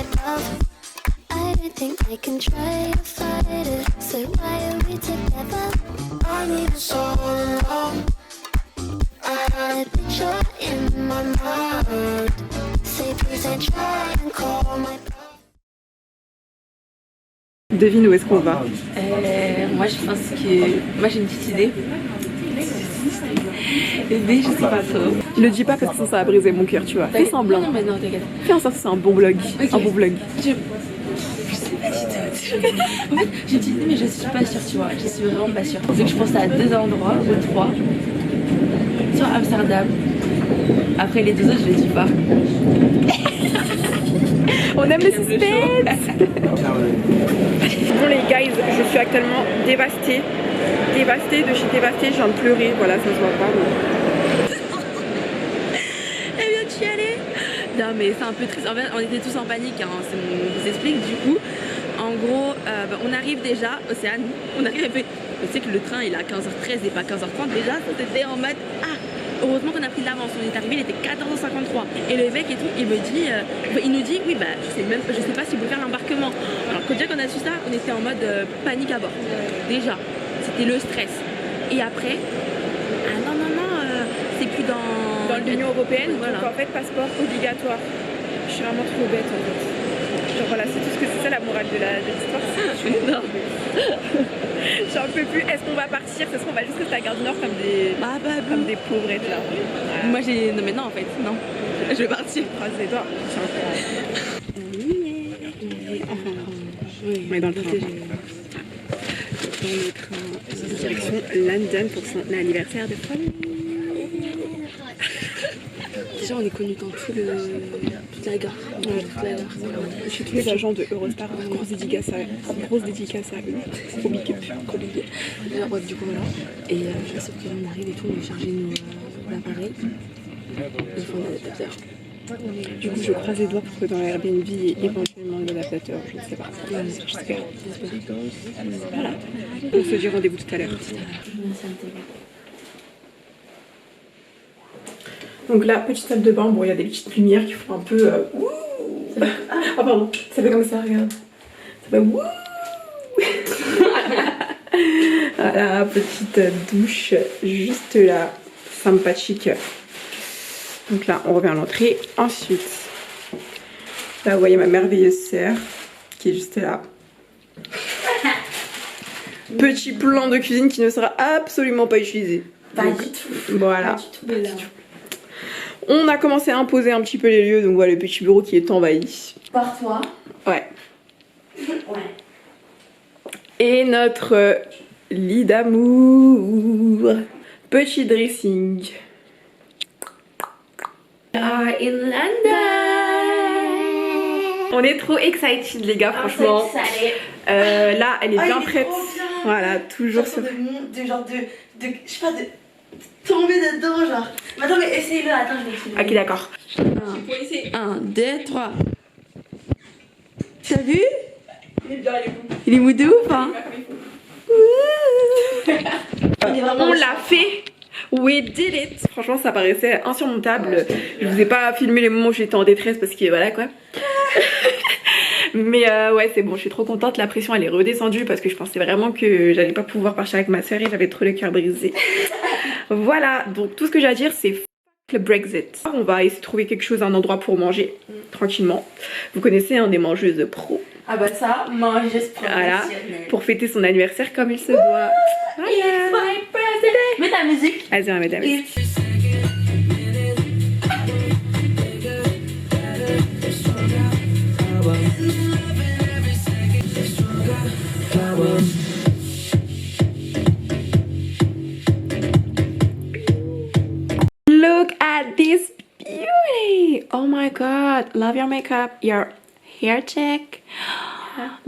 my bluff. I don't think I can try to fight it. So why are we together? I need us all alone. I had a picture in my mind. Say please don't try and call my bluff. Devine où est-ce qu'on va. Moi je pense que... Moi j'ai une petite idée. Mais je sais pas trop. Le dis pas parce que ça va briser mon cœur, tu vois. Fais semblant. Non mais non t'inquiète. Fais en sorte que c'est un bon vlog. Okay. Un bon vlog. Je sais pas du tout. En fait j'ai une petite idée mais je suis pas sûre tu vois. Je suis vraiment pas sûre. Donc je pense à 2 endroits ou 3. Soit Amsterdam. Après les 2 autres je les dis pas. On aime le suspense. Bon les guys, je suis actuellement dévastée. Dévastée de chez dévastée, je viens de pleurer, voilà ça se voit pas. Mais... Elle vient de chialer. Non mais c'est un peu triste, en fait on était tous en panique, hein. Je vous explique du coup. En gros, on arrive déjà, Océane, on arrive et fait, je sais que le train il est à 15h13 et pas 15h30 déjà, c'était en mode, ah heureusement qu'on a pris de l'avance, on est arrivé, il était 14h53 et le mec et tout, il me dit, il nous dit, oui bah je sais pas si vous pouvez faire l'embarquement. Alors quand déjà qu'on a su ça, on était en mode panique à bord, déjà, c'était le stress. Et après, ah non, c'est plus dans l'Union Européenne, voilà. Donc en fait passeport obligatoire. Je suis vraiment trop bête en fait. Genre voilà, c'est tout ce que c'est ça la morale de l'histoire. Non. J'en peux plus. Est-ce qu'on va partir? Est-ce qu'on va juste rester à Gare du Nord comme des pauvrettes là? Voilà. Moi j'ai... Non mais non en fait, non. Je vais partir. Croise les doigts. On est dans le train. Dans le train direction London pour son anniversaire de famille. Déjà on est connus dans toute la gare. Chez tous les agents de Eurostar, grosse dédicace à eux. Trop big up. Ouais, du coup voilà. Et je sais qu'on arrive et tout, on va charger l'appareil. Il faut un adaptateur. Du coup je croise les doigts pour que dans Airbnb il y ait éventuellement l'adaptateur, je ne sais pas. J'espère. Voilà. On se dit rendez-vous tout à l'heure. Donc là, petite salle de bain, bon il y a des petites lumières qui font un peu... Ah pardon, ça fait comme ça, regarde. Ça fait wouh. Voilà, petite douche juste là, sympathique. Donc là, on revient à l'entrée. Ensuite, là vous voyez ma merveilleuse sœur qui est juste là. Petit plan de cuisine qui ne sera absolument pas utilisé. Pas du tout. Voilà. Pas du tout. On a commencé à imposer un petit peu les lieux, donc voilà le petit bureau qui est envahi. Par toi. Ouais. Ouais. Et notre lit d'amour. Petit dressing. Are in London. On est trop excited les gars, franchement. Là, elle est bien prête. Voilà, toujours sur... de je sais pas, de tomber dedans, genre. Mais attends, mais essayez-le, attends, je vais essayer. Ok, d'accord. 1, 2, 3. T'as vu? Il est bien, il est beau. Il est mou de ouf, hein? On l'a fait. We did it. Franchement ça paraissait insurmontable. Je vous ai pas filmé les moments où j'étais en détresse parce que voilà quoi. Mais ouais c'est bon, je suis trop contente. La pression elle est redescendue parce que je pensais vraiment que j'allais pas pouvoir partir avec ma soeur et j'avais trop le cœur brisé. Voilà, donc tout ce que j'ai à dire c'est le Brexit. On va essayer de trouver quelque chose, un endroit pour manger tranquillement. Vous connaissez des mangeuses pro. Ah bah ça, mangeuse Voilà, pour fêter son anniversaire comme il se doit. Voilà. Mets ta musique. Vas-y, on va mettre la musique. Look at this beauty! Oh my god, love your makeup, your hair check,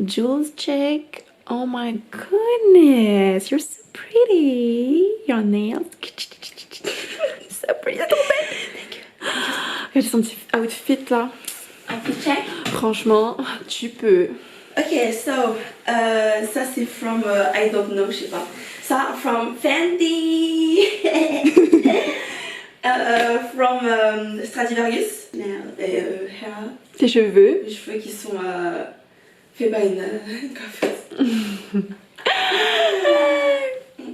jewels check. Oh my goodness, you're so pretty. Your nails, so pretty. C'est trop belle. Regarde son petit outfit là. Outfit check. Franchement, tu peux. Ok, so, ça c'est from, I don't know, je sais pas. Ça, from Fendi. From Stradivarius. Hair Tes cheveux. Les cheveux qui sont faits par une coiffeuse.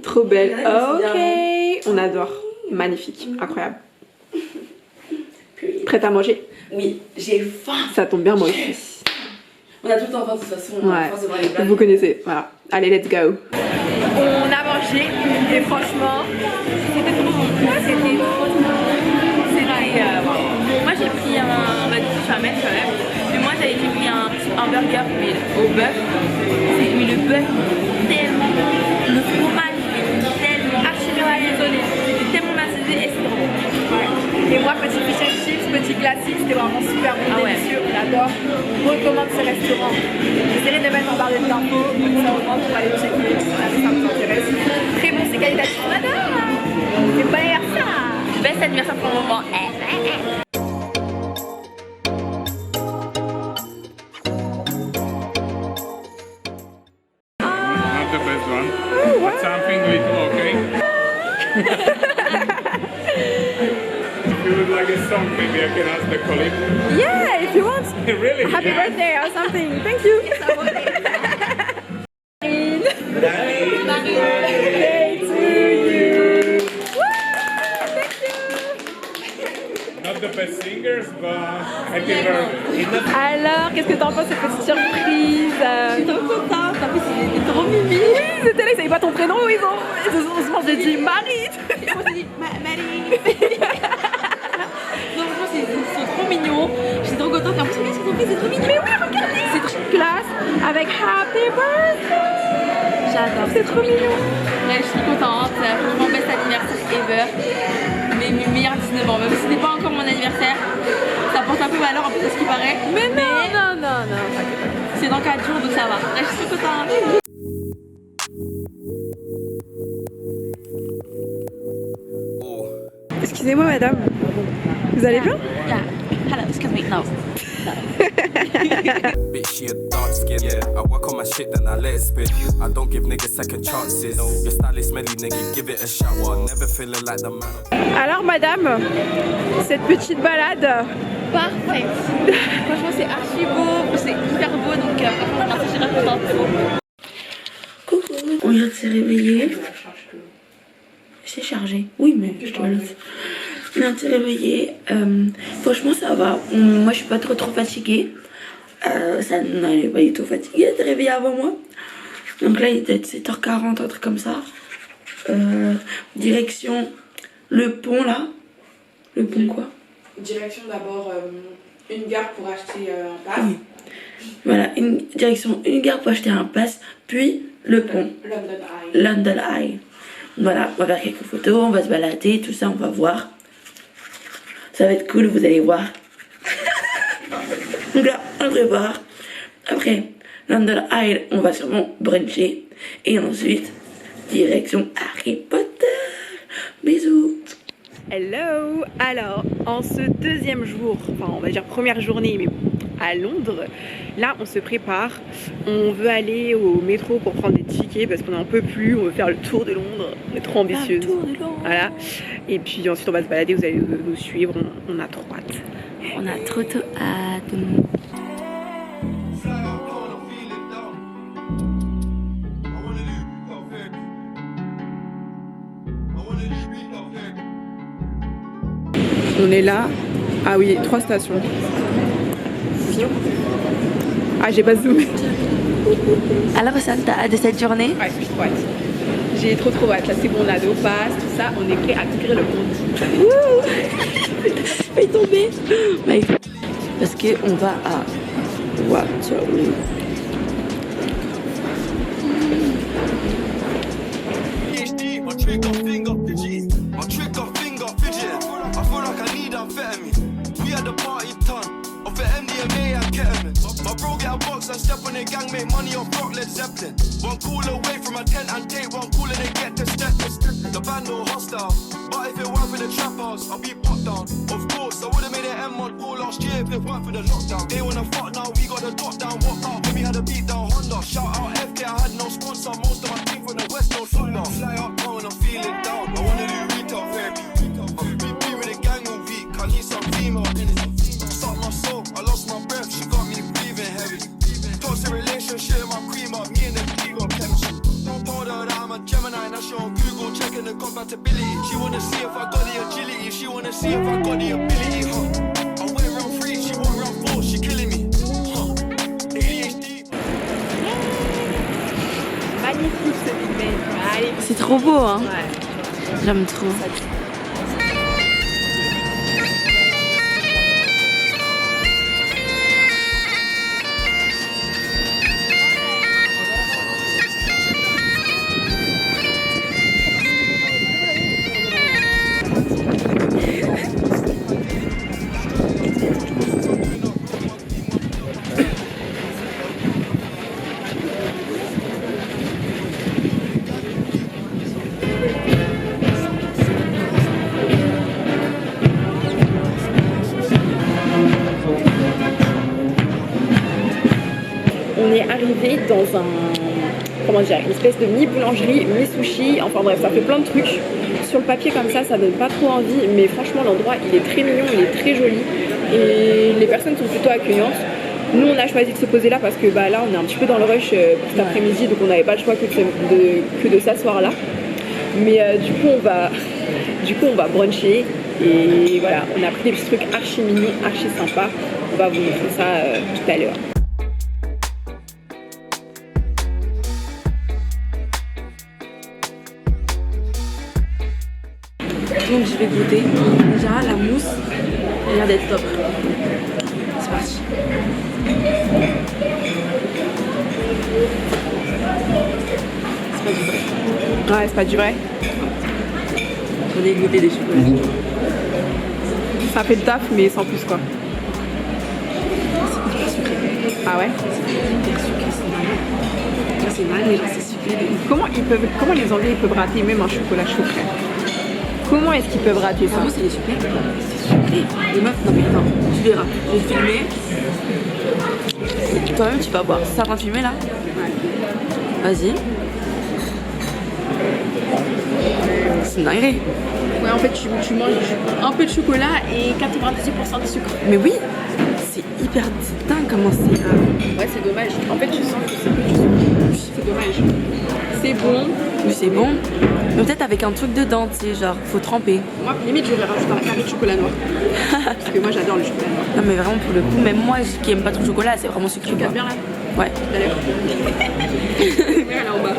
Trop belle. Là, Ok. On adore. Magnifique. Incroyable. Prête à manger? Oui, j'ai faim. Ça tombe bien, moi aussi. On a tout le temps faim de toute façon. On a force de voir les blagues. Vous connaissez. Voilà. Allez, let's go. On a mangé et franchement, c'était trop bon. C'était trop bon. C'était. Moi j'ai pris un. Bah, je suis un mec quand même. Mais moi j'ai pris un burger mais au bœuf. Mais le bœuf tellement bon. Le fromage est tellement archi désolé. C'était tellement massé et c'est trop bon. Et moi, petit fish and chips, petit classique, c'était vraiment super bon, délicieux, on adore. On recommande ce restaurant. J'essaierai de mettre en barre d'infos, comme ça au moins pour aller checker si ça vous intéresse. Très bon, c'est qualitatif, on adore. C'est pas ça. Best anniversaire pour le moment. Not the best one, but something little, okay? If you would like a song, maybe I can ask the colleague. Yeah, if you want. Really? Happy Yeah. birthday or something. Thank you. Birthday to you. Woo! Thank you. Not the best singers, but happy birthday. Alors, qu'est-ce que t'en penses de cette petite surprise? Je suis trop contente. En plus, il était trop mimi. Oui, c'était là, ils savaient pas ton prénom, ils se sont dit Marie. Et moi, j'ai dit Marie. Non, franchement, ils sont trop mignons. Je suis trop contente. En plus, regarde ce qu'ils ont fait, c'est trop mignon. Mais oui, regardez, c'est trop classe avec Happy Birthday. J'adore. C'est trop mignon. Ouais, je suis contente. Franchement, best anniversaire ever. Mes meilleurs 19 ans. Même si ce n'est pas encore mon anniversaire, ça porte un peu malheur en plus de ce qui paraît. Mais non. C'est dans 4 jours, donc ça va. Là, je suis trop contente. Excusez-moi, madame. Vous allez bien? Yeah. Hello, excuse me. No. Bitch, she a dark skin. Yeah, I work on my shit, then I let it spin. I don't give niggas second chances. Your style is smelly, nigga, give it a shower. Never feeling like the man. Alors, madame, cette petite balade. Parfait. Franchement, c'est archi beau. C'est hyper beau, donc franchement, je suis contente. C'est beau. Coucou, on vient de se réveiller. C'est chargé. Oui, mais je dois le. On vient de se réveiller. Franchement, ça va. Moi, je suis pas trop fatiguée. Ça n'allait pas du tout fatiguée. Elle s'est réveillée avant moi. Donc là, il était 7h40, un truc comme ça. Direction le pont là. Le pont quoi? Direction d'abord une gare pour acheter un pass. Oui. Voilà, direction une gare pour acheter un pass, puis le pont. London Eye. London Eye. Voilà, on va faire quelques photos, on va se balader, tout ça, on va voir. Ça va être cool, vous allez voir. Donc là, on prépare. Après, London Eye, on va sûrement bruncher. Et ensuite, direction Harry Potter. Bisous. Hello. Alors, en ce deuxième jour, enfin on va dire première journée, mais à Londres, là on se prépare. On veut aller au métro pour prendre des tickets parce qu'on n'en peut plus. On veut faire le tour de Londres. On est trop ambitieuse. Voilà. Et puis ensuite on va se balader. Vous allez nous suivre. On a trop hâte. On a trop hâte. On est là. Ah oui, 3 stations. Ah, j'ai pas zoomé. Alors, ça, t'as hâte de cette journée? Ouais, je suis trop hâte. J'ai trop hâte. Là, c'est bon, on a nos passes, tout ça. On est prêt à conquérir le monde. Je vais tomber. Parce qu'on va à Waterloo. PhD, my trigger finger fidget. My trigger finger fidget. I feel like I need amphetamine. We had the party ton of the MDMA and ketamine. My bro get a box and step on their gang, make money off rock Led Zeppelin. One call away from a tent and take one call and they get the step. The band no hostile, but if it weren't for the trap house, I'll be put down. Of course, I would've made an M1 call last year if it weren't for the lockdown. They wanna fuck now, we got the top down. What up? When we had a beat down Honda. Shout out FK, I had no sponsor. Most of my team from the west, no thunder. Fly up now and I'm feeling down. I wanna do retail therapy. Be with the gang all week. I need some female in it. Suck my soul, I lost my breath. that shit on Google, checking the compatibility. She wanna see if I got the agility. She wanna see if I got the ability. I went round 3, she went round 4, she killing me. ADHD. Magnifique ce film. Allez. C'est trop beau, hein. Ouais. J'aime trop. On est arrivé dans un, comment dire, une espèce de mi-boulangerie, mi-sushi, enfin bref, ça fait plein de trucs. Sur le papier comme ça donne pas trop envie, mais franchement l'endroit il est très mignon, il est très joli et les personnes sont plutôt accueillantes. Nous on a choisi de se poser là parce que bah, là on est un petit peu dans le rush pour cet après-midi, donc on n'avait pas le choix que de s'asseoir là. Mais du coup on va bruncher et voilà, on a pris des petits trucs archi mignons, archi sympas. On va vous montrer ça tout à l'heure. Donc je vais goûter. Déjà la mousse a l'air d'être top. C'est parti. C'est pas du vrai. Ouais, c'est pas du vrai. J'en ai goûté des chocolats. Ça fait le taf mais sans plus quoi. C'est hyper sucré. Ah ouais? C'est hyper sucré, c'est mal. C'est mal mais genre c'est sucré de ouf. Comment les Anglais ils peuvent rater même un chocolat chaud crème? Comment est-ce qu'ils peuvent rater ça? La mousse elle est sucrée. C'est sucré. Les meufs, non mais attends, tu verras. Je vais filmer. Toi-même tu vas voir. Ça va filmer là? Vas-y. C'est une dinguerie. Ouais, en fait, tu manges un peu de chocolat et 98% de sucre. Mais oui, c'est hyper dingue comment c'est. Ouais, c'est dommage. En fait, tu sens que c'est que du sucre. C'est dommage. C'est bon. Oui, c'est bon. Mais peut-être avec un truc dedans, tu sais, genre, faut tremper. Moi, limite, j'aurais rajouté un carré de chocolat noir. Parce que moi, j'adore le chocolat noir. Non, mais vraiment, pour le coup, même moi qui aime pas trop le chocolat, c'est vraiment sucré. Tu captes bien là? Ouais. Tout à l'heure. Viens là en bas.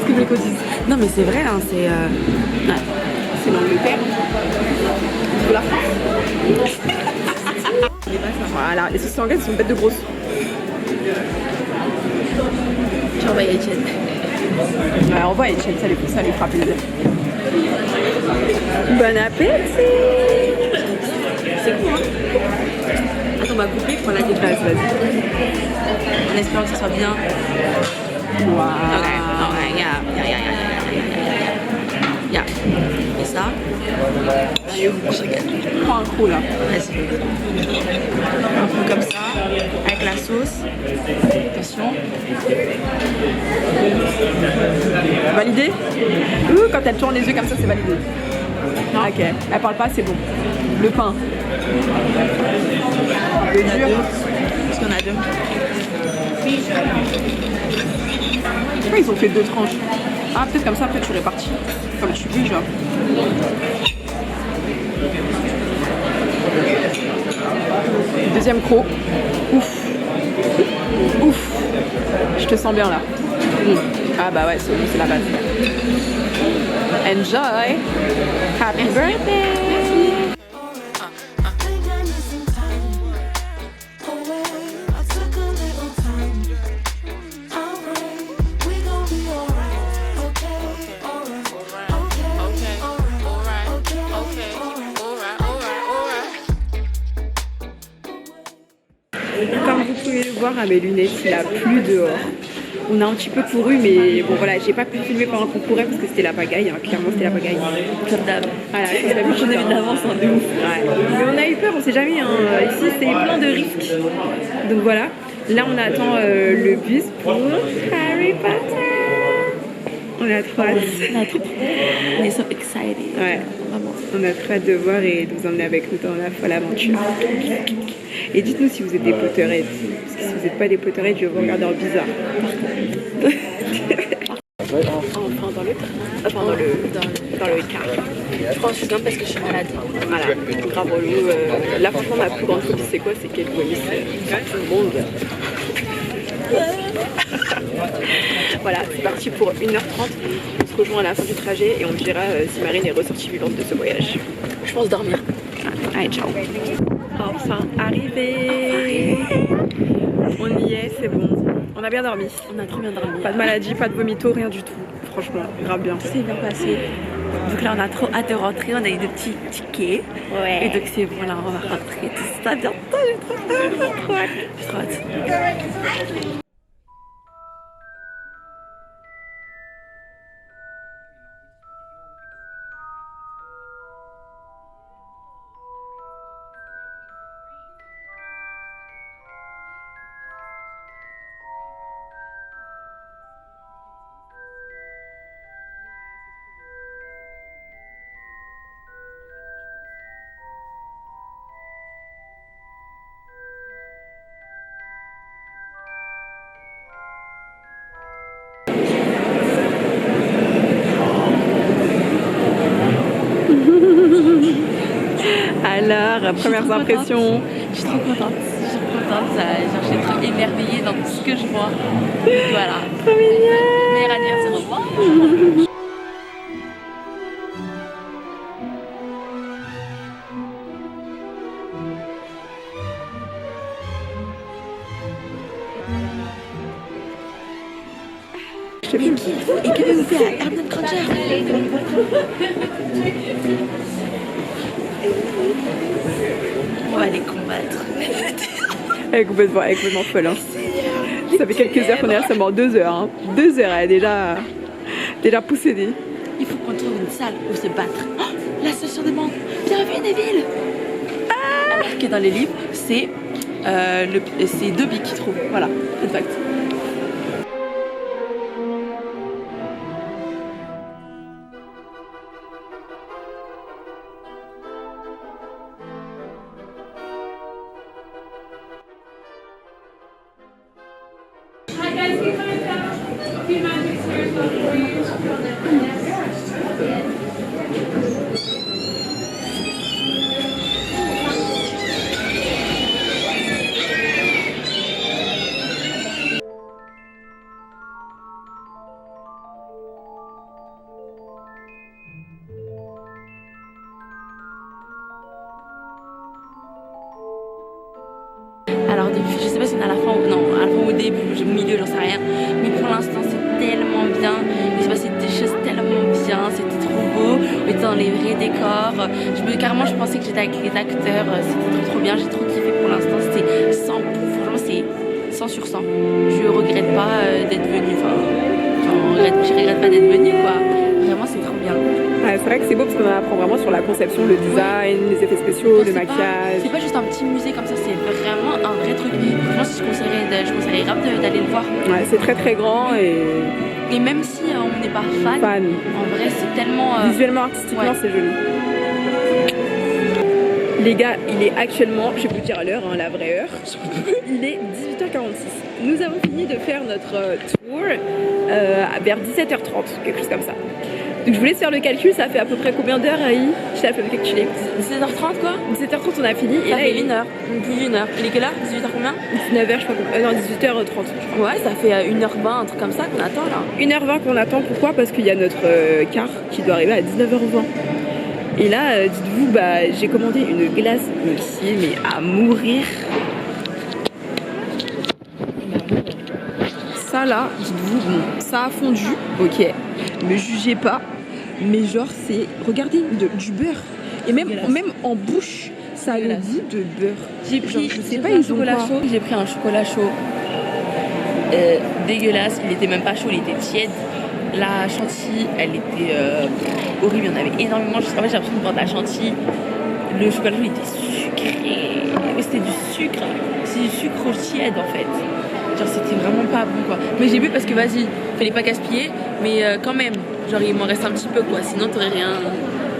Ce que les cotise. Non, mais c'est vrai, hein, c'est. Ouais. C'est l'Angleterre. C'est la France. Voilà, les saucisses anglaises sont bêtes de grosses. Tu envoies Etienne. Ouais, on voit Etienne, ça lui fera plaisir. Bon appétit. C'est cool, hein. Attends, on va couper pour la tête. Vas-y. En espérant que ça soit bien. Wow. Ok, ya. Et ça. Prends un coup là. Vas-y. Un peu comme ça, avec la sauce. Attention. Validé? Quand elle tourne les yeux comme ça, c'est validé. Non. Ok, elle parle pas, c'est bon. Le pain. Le dur. Parce qu'on a deux. Pourquoi ils ont fait 2 tranches? Ah, peut-être comme ça, après tu répartis. Comme tu dis, genre. Deuxième croc. Ouf. Ouf. Je te sens bien là. Ah bah ouais, c'est la base. Enjoy. Happy birthday. Comme vous pouvez le voir à mes lunettes, il a plu dehors. On a un petit peu couru, mais bon voilà, j'ai pas pu filmer pendant qu'on courait parce que c'était la pagaille, hein. Clairement c'était la pagaille. Comme d'hab. Voilà, j'en ai d'avance, hein, de ouf. Ouais. Mais on a eu peur, on sait jamais, hein. Ici c'est plein de risques. Donc voilà, là on attend le bus pour Harry Potter. On a trop hâte. On est so excited. excited. Ouais. Vraiment. On a très hâte de voir et de vous emmener avec nous dans la folle aventure. Et dites-nous si vous êtes des Potterheads. Parce que si vous n'êtes pas des Potterheads, je vais vous regarder en bizarre. Enfin dans le train. Enfin dans le car. Je pense que je suis comme parce que je suis malade. Voilà, grave relou. Là franchement ma plus grande phobie c'est quoi? C'est qu'elle vomisse tout le monde. Voilà, c'est parti pour 1h30. On se rejoint à la fin du trajet et on dira si Marine est ressortie vivante de ce voyage. Je pense dormir. Allez, ciao. Enfin arrivé. On y est, c'est bon. On a bien dormi. On a trop bien dormi. Pas de maladie, pas de vomito, rien du tout. Franchement, grave bien. Tout s'est bien passé. Donc là on a trop hâte de rentrer, on a eu des petits tickets. Ouais. Et donc c'est bon, là on va rentrer tout ça bientôt. J'ai trop hâte. J'ai trop hâte. Alors, premières impressions. Je suis trop contente. Je suis trop contente. Genre, je suis trop émerveillée dans tout ce que je vois. Voilà. Trop mignon. Meilleur anniversaire au revoir. Et que vous faites à Hermione Granger? On va les combattre. Elle est complètement folle. Hein. Ça fait quelques heures qu'on est là, seulement 2 heures. Hein. 2 heures, elle est déjà possédée. Il faut qu'on trouve une salle où se battre. Oh, la station des membres. Bienvenue Neville. Alors que dans les livres, c'est Dobby qui trouve. Voilà, fun fact. Alors depuis, je sais pas si on est à la fin ou non, à la fin ou au début, au milieu, j'en sais rien. Mais pour l'instant c'est tellement bien. Il s'est passé des choses tellement bien, c'était trop beau. On était dans les vrais décors. Carrément je pensais que j'étais avec les acteurs. C'était trop bien, j'ai trop kiffé pour l'instant. C'était 100, franchement c'est 100 sur 100. Je regrette pas d'être venue. Je regrette pas d'être venue quoi. Vraiment c'est trop bien. Ouais, c'est vrai que c'est beau parce qu'on apprend vraiment sur la conception, le design, les effets spéciaux, le maquillage. C'est pas juste un petit musée comme ça, c'est vraiment un vrai truc. Franchement, je conseillerais grave d'aller le voir. Ouais, c'est très très grand et même si on n'est pas fan, en vrai c'est tellement... visuellement, artistiquement, c'est joli. Les gars, il est actuellement, je vais vous dire l'heure, hein, la vraie heure, il est 18h46. Nous avons fini de faire notre tour vers 17h30, quelque chose comme ça. Donc je voulais faire le calcul, ça fait à peu près combien d'heures, Aïe? Je t'ai fait le calculer. 17h30 quoi? 17h30 on a fini. Ça fait 1 heure, plus d'1 heure. Il est quelle heure? 18h combien? 19h je crois, non 18h30. Ouais, ça fait 1h20, un truc comme ça qu'on attend là. 1h20 qu'on attend, pourquoi? Parce qu'il y a notre car qui doit arriver à 19h20. Et là, dites-vous, j'ai commandé une glace qui est mais à mourir. Ça là, dites-vous, bon, ça a fondu, ok, me jugez pas. Mais genre c'est, regardez, du beurre. Et même en bouche, ça a le goût de beurre. J'ai pris, je sais pas, ils ont quoi. J'ai pris un chocolat chaud. Dégueulasse, il était même pas chaud, il était tiède. La chantilly, elle était horrible, il y en avait énormément. En fait, j'ai l'impression de boire de la chantilly. Le chocolat chaud, il était sucré. Mais c'était du sucre. C'est du sucre tiède en fait. Genre c'était vraiment pas bon quoi. Mais j'ai bu parce que vas-y, fallait pas gaspiller. Mais quand même, genre il m'en reste un petit peu quoi. Sinon t'aurais rien.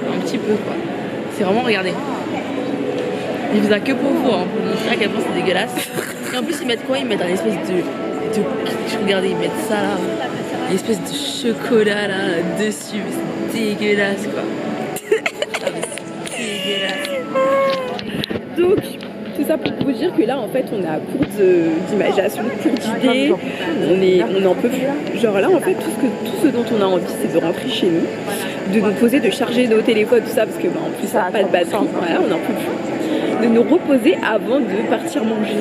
un petit peu quoi. C'est vraiment, regardez. Ils faisaient ça que pour vous, hein, pour montrer à quel point c'est dégueulasse. Et en plus ils mettent quoi? Ils mettent un espèce de... Regardez, ils mettent ça là, une espèce de chocolat là dessus, mais c'est dégueulasse quoi. Ah, mais c'est dégueulasse. Donc, tout ça pour vous dire que là, en fait, on est à court d'imagination, court d'idées, on n'en peut plus. Genre là, en fait, tout ce dont on a envie, c'est de rentrer chez nous, de nous poser, de charger nos téléphones, tout ça, parce que en plus, ça n'a pas de batterie, voilà, on n'en peut plus. De nous reposer avant de partir manger.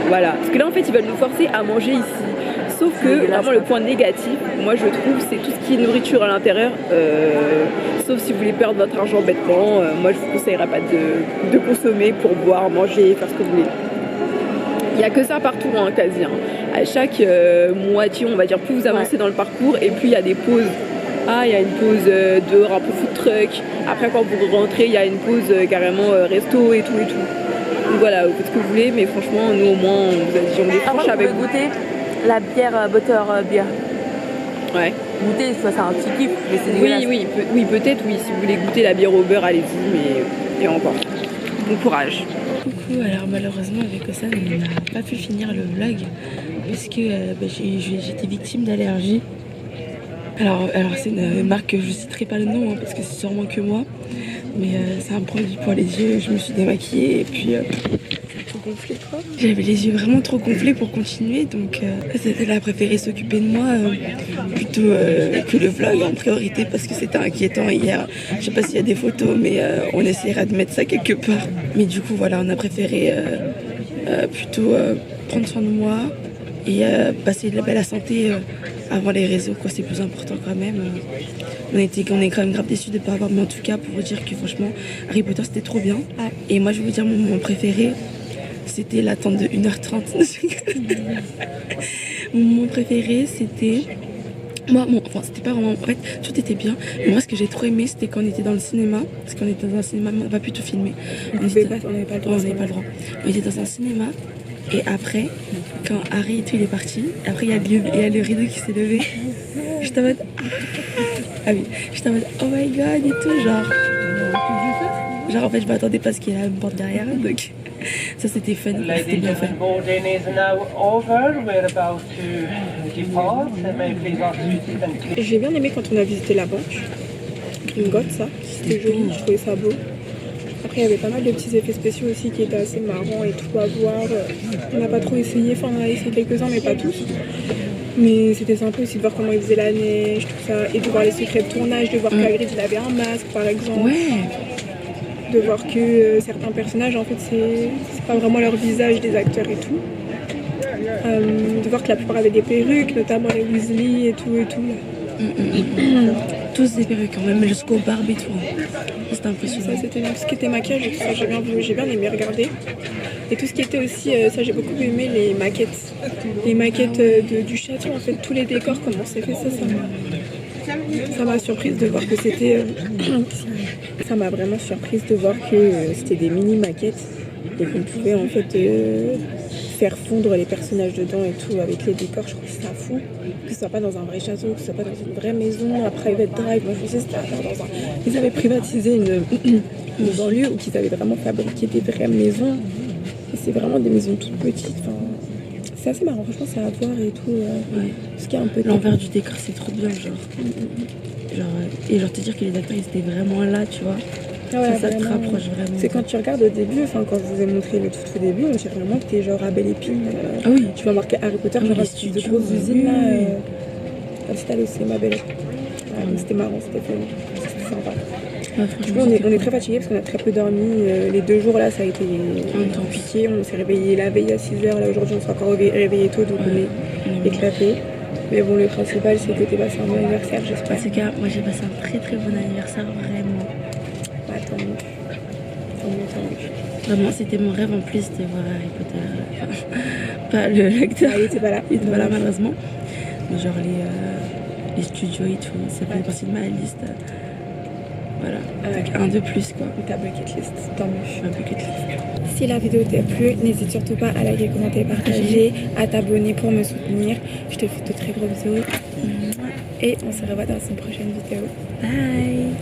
Voilà. Parce que là, en fait, ils veulent nous forcer à manger ici. Sauf que, vraiment, le point négatif, moi, je trouve, c'est tout ce qui est nourriture à l'intérieur. Sauf si vous voulez perdre votre argent bêtement. Moi, je vous conseillerais pas de consommer pour boire, manger, faire ce que vous voulez. Il n'y a que ça partout, hein, quasi. Hein. À chaque moitié, on va dire, plus vous avancez dans le parcours, et plus il y a des pauses. Ah, il y a une pause dehors, un peu food truck. Après, quand vous rentrez, il y a une pause carrément resto et tout et tout. Donc voilà, vous faites ce que vous voulez, mais franchement, nous au moins, on vous a dit, on est franche avec vous. Goûter la bière butter beer. Ouais. Goûter, c'est un petit kiff, mais c'est dégueulasse. Oui, peut-être, oui. Si vous voulez goûter la bière au beurre, allez-y, mais et encore. Bon courage. Coucou, alors malheureusement avec Ossane, on n'a pas pu finir le vlog parce que j'étais victime d'allergie. Alors c'est une marque que je citerai pas le nom hein, parce que c'est sûrement que moi, mais c'est un produit pour les yeux. Je me suis démaquillée et puis tout gonflé quoi. J'avais les yeux vraiment trop gonflés pour continuer, donc elle a préféré s'occuper de moi plutôt que le vlog en priorité parce que c'était inquiétant hier. Je sais pas s'il y a des photos, mais on essaiera de mettre ça quelque part. Mais du coup voilà, on a préféré plutôt prendre soin de moi et passer de la belle santé avant les réseaux quoi, c'est plus important quand même. On est quand même grave déçus de ne pas avoir, mais en tout cas pour vous dire que franchement Harry Potter c'était trop bien. Et moi je vais vous dire mon moment préféré, c'était l'attente de 1h30. Mon moment préféré c'était... c'était pas vraiment... En fait, tout était bien. Mais moi, ce que j'ai trop aimé, c'était quand on était dans le cinéma. Parce qu'on était dans un cinéma, on va plus tout filmer. On n'avait pas le droit. On était dans un cinéma. Et après, quand Harry et tout, il est parti, après, il y a le rideau qui s'est levé. J'étais en mode... Ah oui. J'étais en mode, oh my god, et tout, genre... Genre, en fait, je m'attendais pas à ce qu'il y ait la porte derrière, donc... Ça, c'était fun, c'était bien fait. J'ai bien aimé quand on a visité la banque. Gringotts, ça. C'était joli, je trouvais ça beau. Après, il y avait pas mal de petits effets spéciaux aussi qui étaient assez marrants et tout à voir. On n'a pas trop essayé, enfin, on a essayé quelques-uns, mais pas tous. Mais c'était sympa aussi de voir comment ils faisaient la neige, tout ça. Et de voir les secrets de tournage, de voir qu'Hagrid, il avait un masque, par exemple. Ouais. De voir que certains personnages, en fait, c'est pas vraiment leur visage des acteurs et tout. De voir que la plupart avaient des perruques, notamment les Weasley et tout et tout. Tous des perruques quand même, jusqu'aux barbes et tout. C'était impressionnant. Ça, c'était bien. Tout ce qui était maquillage et tout ça, j'ai bien aimé regarder. Et tout ce qui était aussi, ça j'ai beaucoup aimé, les maquettes. Les maquettes du château, en fait, tous les décors, comment c'est fait, ça m'a surprise de voir que c'était... ça m'a vraiment surprise de voir que c'était des mini maquettes et qu'on pouvait en fait faire fondre les personnages dedans et tout avec les décors. Je trouve ça fou que ce soit pas dans un vrai château, que ce soit pas dans une vraie maison, un private drive. Moi je sais c'était dans un... Ils avaient privatisé une banlieue où ils avaient vraiment fabriqué des vraies maisons et c'est vraiment des maisons toutes petites. Enfin, c'est assez marrant, franchement c'est à voir et tout. Ce qui est un peu l'envers du décor c'est trop bien genre. Et genre te dire que les acteurs ils étaient vraiment là tu vois. Ouais, ça te rapproche vraiment. C'est quand tu regardes au début, enfin quand je vous ai montré le tout début, on dirait vraiment que t'es genre à Belle Épine. Ah oui. Tu vas marquer Harry Potter, genre de grosses usines là. Comme si t'allais au cinéma Belle Épine. Ouais, c'était marrant, c'était sympa. Ouais, franchement, on est très fatigués parce qu'on a très peu dormi. Les 2 jours là, ça a été compliqué. On s'est réveillé la veille à 6h. Là aujourd'hui, on s'est encore réveillé tôt, donc on est éclaté. Mais bon, le principal, c'est que t'es passé un bon anniversaire, j'espère. En tout cas, moi j'ai passé un très très bon anniversaire, vraiment. Tant mieux. Vraiment, c'était mon rêve en plus de voir Harry Potter. Pas l'acteur. Il était pas là. Il était pas là malheureusement. Mais genre les studios et tout, ça fait partie de ma liste. Voilà, donc un de plus quoi. Ta bucket list, tant mieux. Ma bucket list. Si la vidéo t'a plu, n'hésite surtout pas à liker, commenter, partager, à t'abonner pour me soutenir. Je te fais de très gros bisous. Et on se revoit dans une prochaine vidéo. Bye.